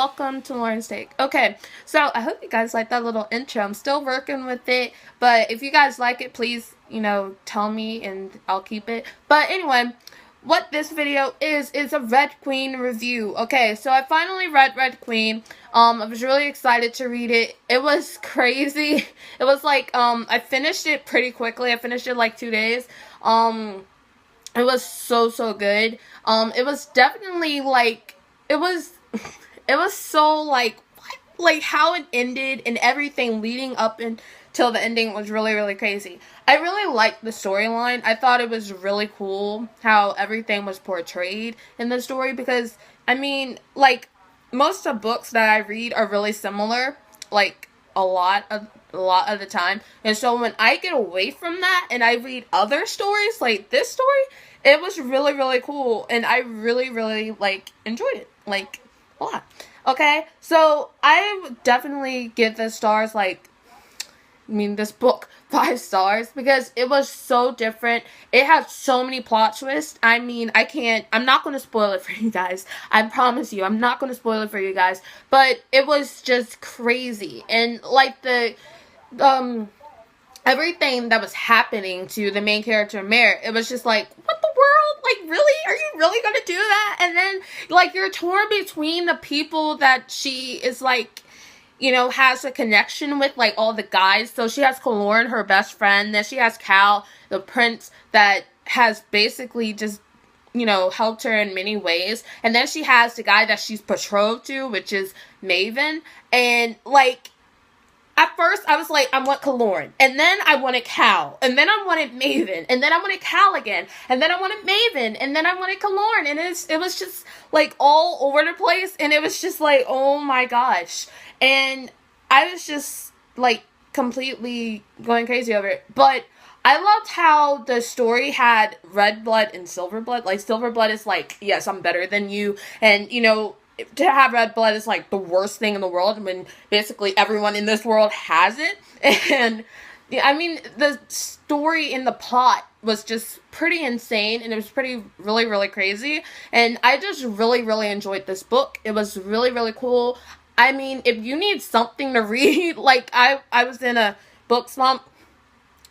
welcome to Lauren's Take. Okay, so I hope you guys like that little intro. I'm still working with it, but if you guys like it, please, tell me and I'll keep it. But anyway, what this video is a Red Queen review. Okay, so I finally read Red Queen. I was really excited to read it. It was crazy. It was like, I finished it pretty quickly. I finished it like 2 days. It was so good. It was definitely like, it was so like, what? Like how it ended and everything leading up until the ending was really crazy. I really liked the storyline. I thought it was really cool how everything was portrayed in the story because, I mean, like, most of the books that I read are really similar, like, a lot of the time. And so when I get away from that and I read other stories, like this story, it was really cool. And I really, like, enjoyed it, like, a lot. Okay, so I would definitely give this stars, like, this book 5 stars because it was so different. It had so many plot twists. I'm not going to spoil it for you guys. I promise you, I'm not going to spoil it for you guys. But it was just crazy. And, like, everything that was happening to the main character, Merritt, it was just like, what the world? Like, really? Are you really going to do that? And then, like, you're torn between the people that she is, like, has a connection with, like, all the guys. So she has Kaloran, her best friend. Then she has Cal, the prince, that has basically just, helped her in many ways. And then she has the guy that she's betrothed to, which is Maven. And, like, at first I was like, I want Kaloran. And then I wanted Cal. And then I wanted Maven. And then I wanted Cal again. And then I wanted Maven. And then I wanted Kaloran. And it was just, like, all over the place. And it was just like, oh my gosh. And I was just, like, completely going crazy over it. But I loved how the story had red blood and silver blood. Like, silver blood is like, yes, I'm better than you. And, to have red blood is, like, the worst thing in the world when basically everyone in this world has it. And, the story in the plot was just pretty insane, and it was really crazy. And I just really enjoyed this book. It was really cool. If you need something to read, like, I was in a book slump,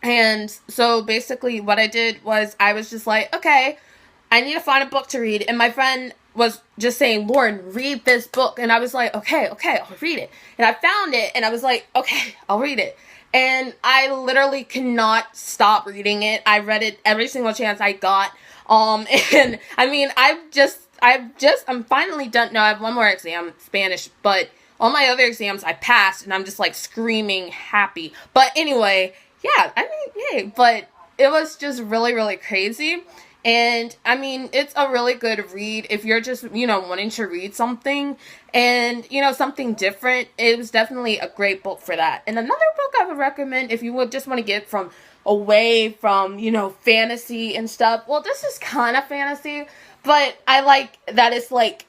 and so basically what I did was I was just like, okay, I need to find a book to read, and my friend was just saying, Lauren, read this book, and I was like, okay, I'll read it, and I found it, and I was like, okay, I'll read it, and I literally cannot stop reading it. I read it every single chance I got, and, I'm finally done. No, I have one more exam, Spanish, but all my other exams I passed, and I'm just, like, screaming happy. But anyway, yeah, yay. But it was just really crazy. And, it's a really good read if you're just, wanting to read something and, something different. It was definitely a great book for that. And another book I would recommend if you would just want to get away from, fantasy and stuff. Well, this is kind of fantasy, but I like that it's like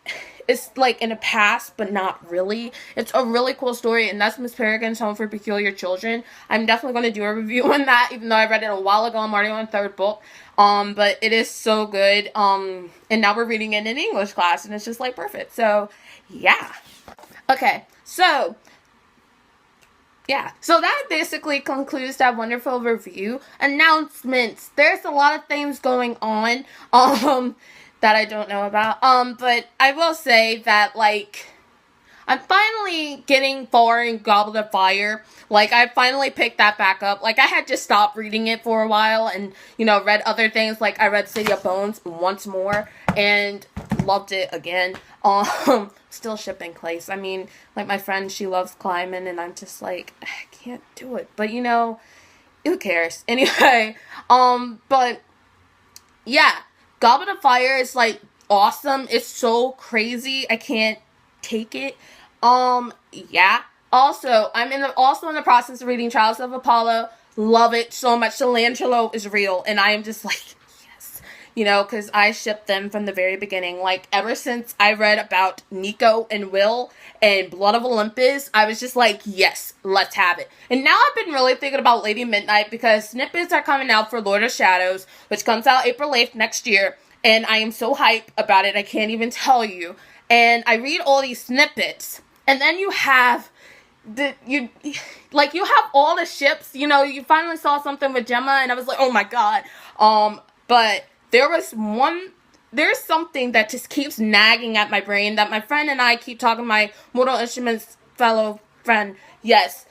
in the past, but not really. It's a really cool story, and that's Miss Peregrine's Home for Peculiar Children. I'm definitely going to do a review on that, even though I read it a while ago. I'm already on the 3rd book. But it is so good. And now we're reading it in English class, and it's just, like, perfect. So, yeah. Okay, so yeah, so that basically concludes that wonderful review. Announcements. There's a lot of things going on, that I don't know about. But I will say that, like, I'm finally getting far in Goblet of Fire. Like, I finally picked that back up. Like, I had just stopped reading it for a while and, read other things. Like, I read City of Bones once more and loved it again. Still shipping Clace. Like, my friend, she loves climbing, and I'm just like, I can't do it. But, who cares? Anyway, but, yeah. Goblet of Fire is, like, awesome. It's so crazy. I can't take it. Yeah. Also, I'm also in the process of reading Trials of Apollo. Love it so much. Cilantro is real, and I am just like, yes. Because I shipped them from the very beginning. Like, ever since I read about Nico and Will and Blood of Olympus, I was just like, yes, let's have it. And now I've been really thinking about Lady Midnight because snippets are coming out for Lord of Shadows, which comes out April 8th next year. And I am so hyped about it, I can't even tell you. and I read all these snippets, and then you have you have all the ships. You know, you finally saw something with Gemma, and I was like, oh my god. But there's something that just keeps nagging at my brain that my friend and I keep talking. My Mortal Instruments fellow friend, yes.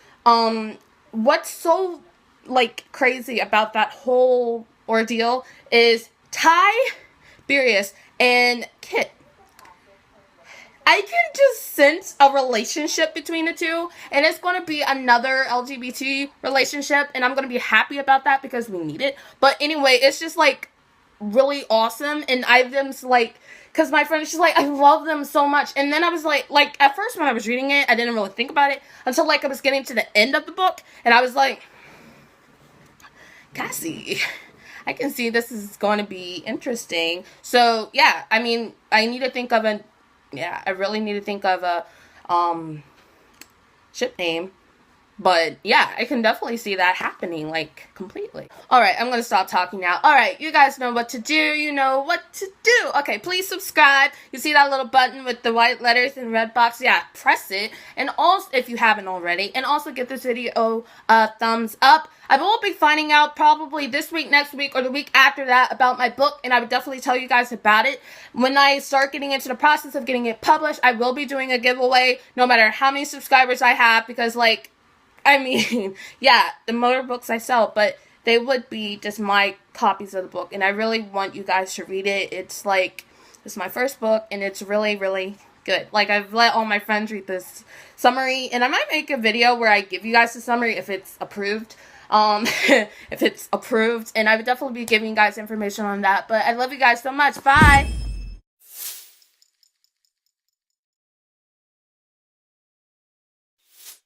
What's so crazy about that whole ordeal is Tiberius and Kit. I can just sense a relationship between the two, and it's going to be another LGBT relationship, and I'm going to be happy about that because we need it. But anyway, it's just really awesome, and because my friend, she's like, I love them so much. And then I was like at first when I was reading it, I didn't really think about it until I was getting to the end of the book, and I was like, Cassie, I can see this is going to be interesting. So yeah, I mean, I really need to think of a ship name. But yeah, I can definitely see that happening, completely. Alright, I'm gonna stop talking now. Alright, you guys know what to do. You know what to do. Okay, please subscribe. You see that little button with the white letters and red box? Yeah, press it. And also, if you haven't already, and also give this video a thumbs up. I will be finding out probably this week, next week, or the week after that about my book, and I would definitely tell you guys about it. When I start getting into the process of getting it published, I will be doing a giveaway, no matter how many subscribers I have, because, I mean, yeah, the more books I sell, but they would be just my copies of the book, and I really want you guys to read it. It's my first book, and it's really, really good. I've let all my friends read this summary, and I might make a video where I give you guys the summary if it's approved. If it's approved, and I would definitely be giving you guys information on that. But I love you guys so much. Bye!